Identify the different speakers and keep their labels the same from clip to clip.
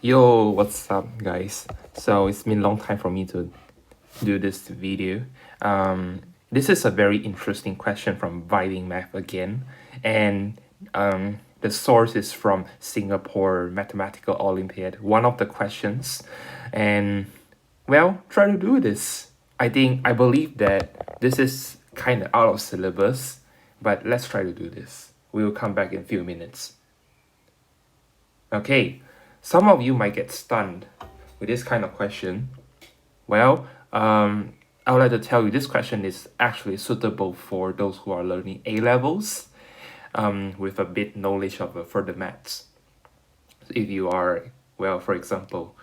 Speaker 1: Yo, what's up, guys? So it's been a long time for me to do this video. This is a very interesting question from Vibing Math again, and the source is from Singapore Mathematical Olympiad. One of the questions, and well, try to do this. I believe that this is kind of out of syllabus, but let's try to do this. We will come back in a few minutes. Okay, some of you might get stunned with this kind of question. Well, I would like to tell you this question is actually suitable for those who are learning A levels with a bit knowledge of further maths. If you are, well, for example,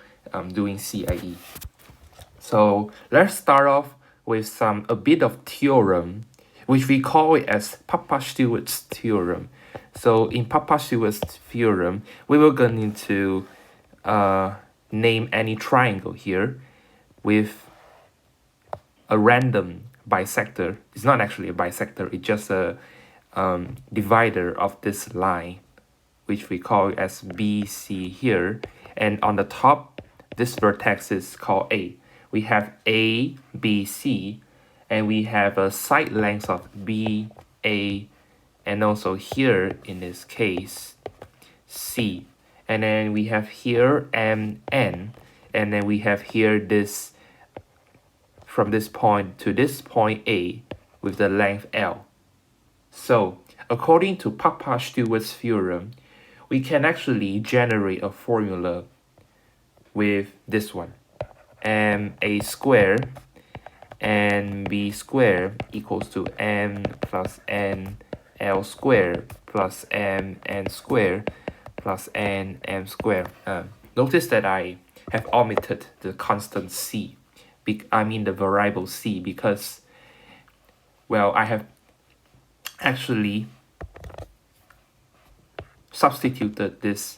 Speaker 1: doing CIE. So let's start off with a bit of theorem, which we call it as Papa-Stewart's theorem. So in Papa-Stewart's theorem, we were going to name any triangle here with a random bisector. It's not actually a bisector, it's just a divider of this line, which we call as BC here. And on the top, this vertex is called A. We have A, B, C, and we have a side length of B, A, and also here in this case, C. And then we have here M, N, and then we have here this from this point to this point A with the length L. So according to Papa-Stewart's theorem, we can actually generate a formula with this one. MA squared and B squared equals to M plus N L squared plus M N squared plus N M squared. Notice that I have omitted the constant C. I mean the variable C because, well, I have actually substituted this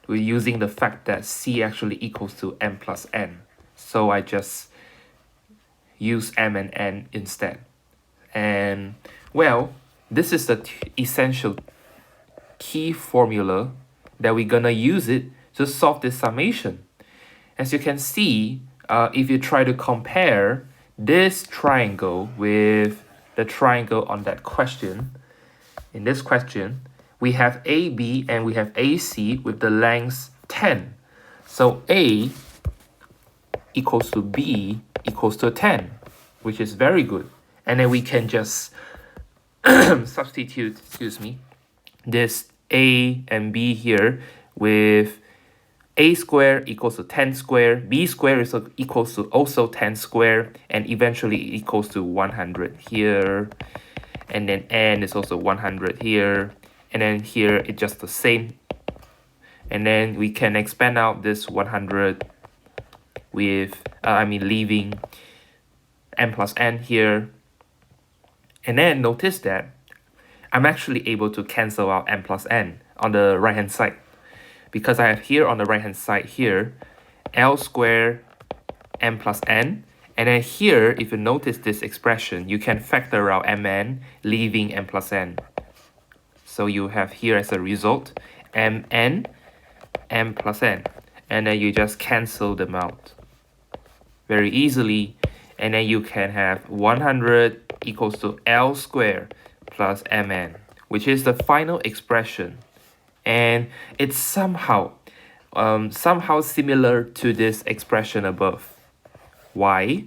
Speaker 1: with using the fact that C actually equals to M plus N. So I just use M and N instead. And well, this is the essential key formula that we're gonna use it to solve this summation. As you can see, if you try to compare this triangle with the triangle on that question, in this question, we have AB and we have AC with the lengths 10. So A equals to B equals to 10, which is very good. And then we can just substitute, this A and B here with A squared equals to 10 squared, B squared is equals to also 10 squared, and eventually it equals to 100 here. And then N is also 100 here. And then here it's just the same. And then we can expand out this 100 with, leaving M plus N here. And then notice that I'm actually able to cancel out M plus N on the right hand side. Because I have here on the right hand side here, L squared M plus N. And then here, if you notice this expression, you can factor out Mn, leaving M plus N. So you have here as a result, Mn, M plus N. And then you just cancel them out very easily. And then you can have 100 equals to L squared plus Mn, which is the final expression. And it's somehow similar to this expression above. Why?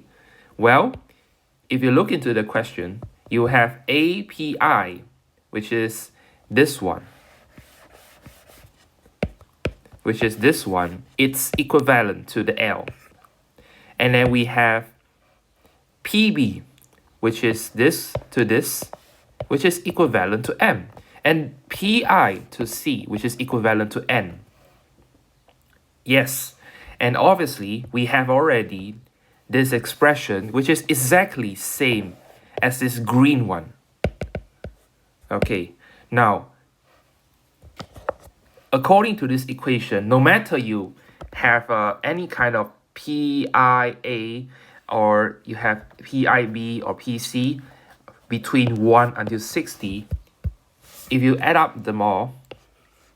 Speaker 1: Well, if you look into the question, you have API, which is this one. It's equivalent to the L. And then we have PB, which is this to this, which is equivalent to M. And PI to C, which is equivalent to N. Yes, and obviously we have already this expression, which is exactly same as this green one. Okay, now, according to this equation, no matter you have any kind of PIA or you have PIB or PC between 1 until 60, if you add up them all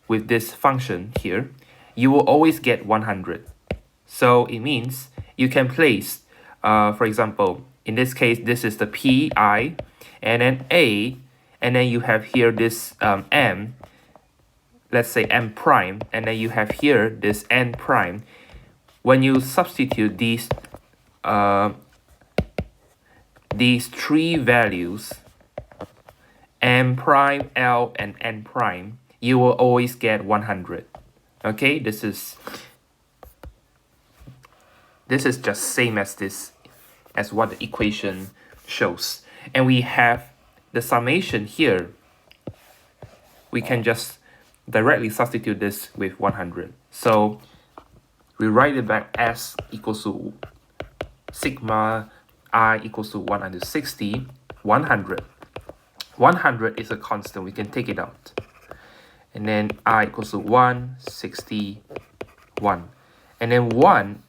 Speaker 1: with this function here, you will always get 100. So it means you can place, for example, in this case, this is the pi, and then a, and then you have here this m, let's say m prime, and then you have here this n prime. When you substitute these three values, m prime, l, and n prime, you will always get 100. Okay, this is just same as this, as what the equation shows. And we have the summation here. We can just directly substitute this with 100. So we write it back as equals to sigma I equals to 1 under 60, 100. 100 is a constant, we can take it out. And then I equals to 161. And then 1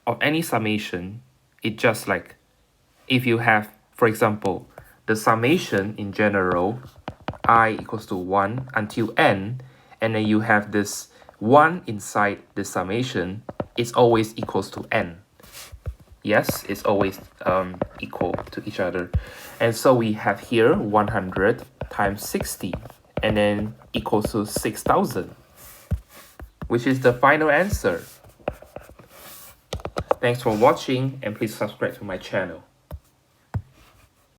Speaker 1: of any summation, it just like, if you have, for example, the summation in general, I equals to 1 until n, and then you have this 1 inside the summation, it's always equals to n. Yes, it's always equal to each other. And so we have here 100 times 60, and then equals to 6,000, which is the final answer. Thanks for watching, and please subscribe to my channel.